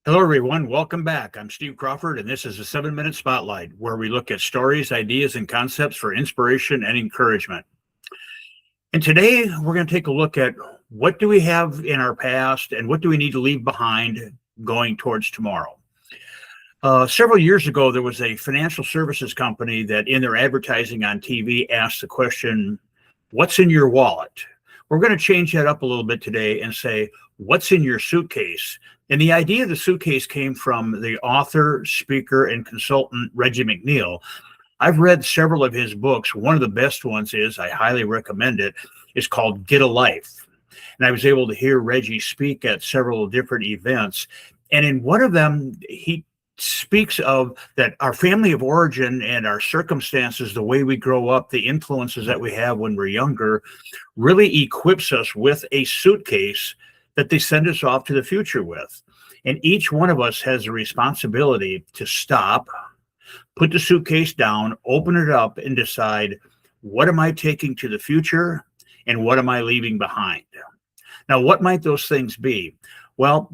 Hello, everyone. Welcome back. I'm Steve Crawford, and this is a 7-minute spotlight where we look at stories, ideas, and concepts for inspiration and encouragement. And today we're going to take a look at what do we have in our past and what do we need to leave behind going towards tomorrow. Several years ago, there was a financial services company that in their advertising on TV asked the question, what's in your wallet? We're going to change that up a little bit today and say, what's in your suitcase? And the idea of the suitcase came from the author, speaker, and consultant, Reggie McNeil. I've read several of his books. One of the best ones I highly recommend it, is called Get a Life. And I was able to hear Reggie speak at several different events. And in one of them, he speaks of that our family of origin and our circumstances, the way we grow up, the influences that we have when we're younger, really equips us with a suitcase that they send us off to the future with. And each one of us has a responsibility to stop, put the suitcase down, open it up, and decide, what am I taking to the future and what am I leaving behind? Now, what might those things be? Well,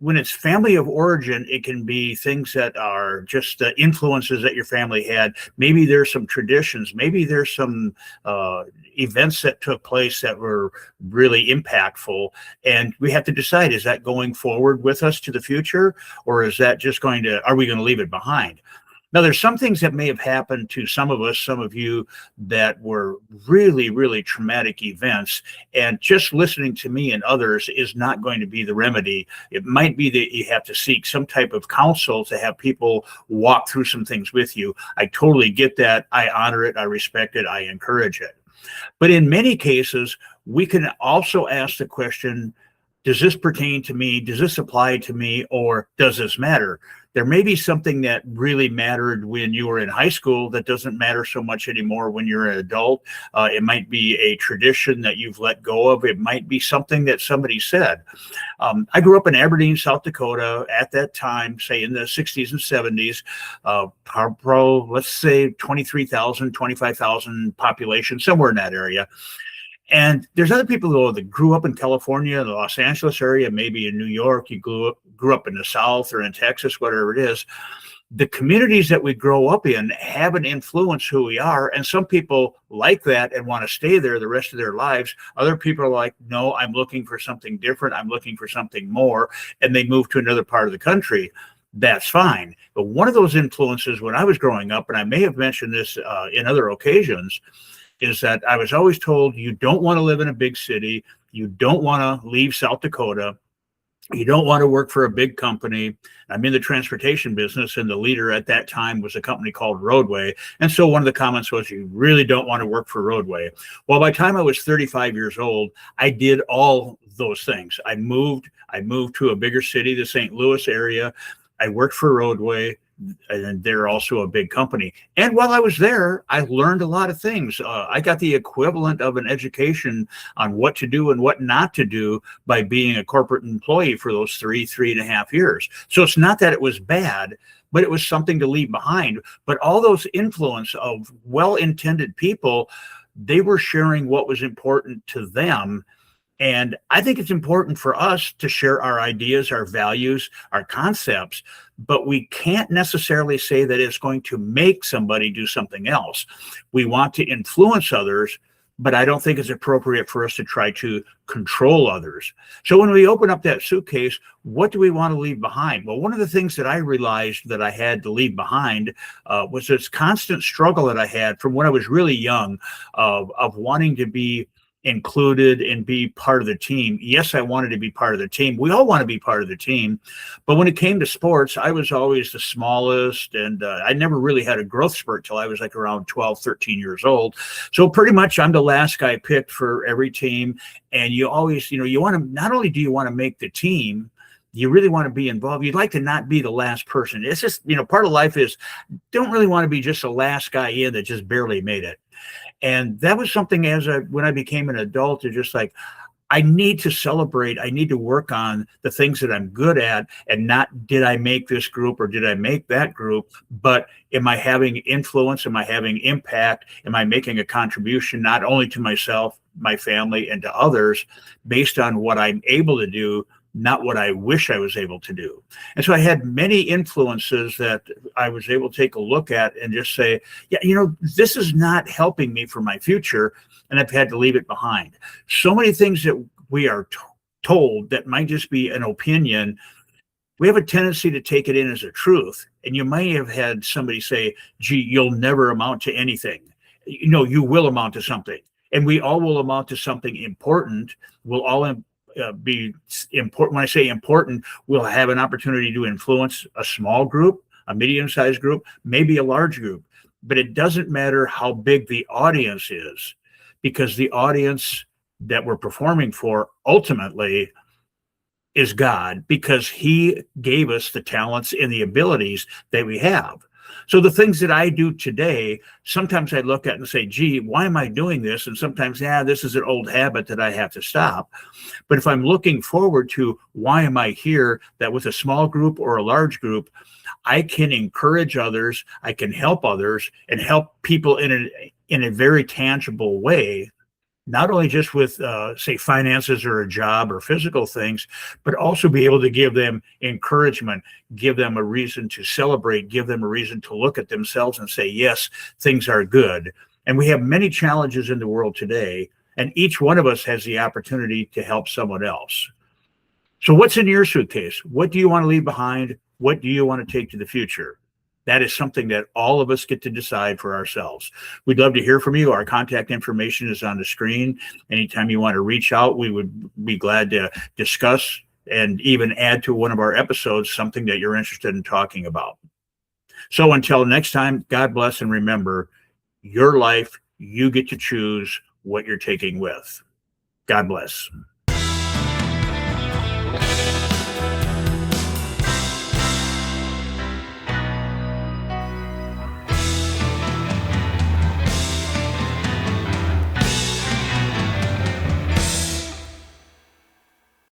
when it's family of origin, it can be things that are just the influences that your family had. Maybe there's some traditions. Maybe there's some events that took place that were really impactful. And we have to decide, is that going forward with us to the future? Or is that just are we going to leave it behind? Now, there's some things that may have happened to some of us, some of you, that were really, really traumatic events. And just listening to me and others is not going to be the remedy. It might be that you have to seek some type of counsel to have people walk through some things with you. I totally get that. I honor it. I respect it. I encourage it. But in many cases, we can also ask the question, does this pertain to me? Does this apply to me? Or does this matter? There may be something that really mattered when you were in high school that doesn't matter so much anymore when you're an adult. It might be a tradition that you've let go of. It might be something that somebody said. I grew up in Aberdeen, South Dakota at that time, say in the 60s and 70s, let's say 23,000, 25,000 population, somewhere in that area. And there's other people though that grew up in California, the Los Angeles area, maybe in New York, you grew up in the South or in Texas, whatever it is. The communities that we grow up in have an influence who we are. And some people like that and want to stay there the rest of their lives. Other people are like, no, I'm looking for something different. I'm looking for something more. And they move to another part of the country. That's fine. But one of those influences when I was growing up, and I may have mentioned this in other occasions, is that I was always told, you don't want to live in a big city. You don't want to leave South Dakota. You don't want to work for a big company. I'm in the transportation business, and the leader at that time was a company called Roadway. And so one of the comments was, you really don't want to work for Roadway. Well, by the time I was 35 years old, I did all those things. I moved to a bigger city, the St. Louis area. I worked for Roadway. And they're also a big company. And while I was there, I learned a lot of things. I got the equivalent of an education on what to do and what not to do by being a corporate employee for those 3.5 years. So it's not that it was bad, but it was something to leave behind. But all those influence of well-intended people, they were sharing what was important to them. And I think it's important for us to share our ideas, our values, our concepts, but we can't necessarily say that it's going to make somebody do something else. We want to influence others, but I don't think it's appropriate for us to try to control others. So when we open up that suitcase, what do we want to leave behind? Well, one of the things that I realized that I had to leave behind was this constant struggle that I had from when I was really young of wanting to be included and be part of the team. Yes, I wanted to be part of the team. We all want to be part of the team. But when it came to sports, I was always the smallest, and I never really had a growth spurt till I was like around 12, 13 years old. So pretty much I'm the last guy picked for every team. And you always, you want to, not only do you want to make the team, you really want to be involved. You'd like to not be the last person. It's just, part of life is don't really want to be just the last guy in that just barely made it. And that was something when I became an adult, it's just like, I need to celebrate. I need to work on the things that I'm good at, and not did I make this group or did I make that group, but am I having influence? Am I having impact? Am I making a contribution not only to myself, my family, and to others based on what I'm able to do, not what I wish I was able to do. And so I had many influences that I was able to take a look at and just say, yeah, this is not helping me for my future. And I've had to leave it behind. So many things that we are told that might just be an opinion, we have a tendency to take it in as a truth. And you might have had somebody say, gee, you'll never amount to anything. You will amount to something. And we all will amount to something important. We'll all be important. When I say important, we'll have an opportunity to influence a small group, a medium-sized group, maybe a large group. But it doesn't matter how big the audience is, because the audience that we're performing for ultimately is God, because he gave us the talents and the abilities that we have. So the things that I do today, sometimes I look at and say, gee, why am I doing this? And sometimes, this is an old habit that I have to stop. But if I'm looking forward to why am I here, that with a small group or a large group, I can encourage others, I can help others, and help people in a very tangible way, not only just with, say, finances or a job or physical things, but also be able to give them encouragement, give them a reason to celebrate, give them a reason to look at themselves and say, yes, things are good. And we have many challenges in the world today, and each one of us has the opportunity to help someone else. So what's in your suitcase? What do you want to leave behind? What do you want to take to the future? That is something that all of us get to decide for ourselves. We'd love to hear from you. Our contact information is on the screen. Anytime you want to reach out, we would be glad to discuss and even add to one of our episodes something that you're interested in talking about. So until next time, God bless, and remember, your life, you get to choose what you're taking with. God bless.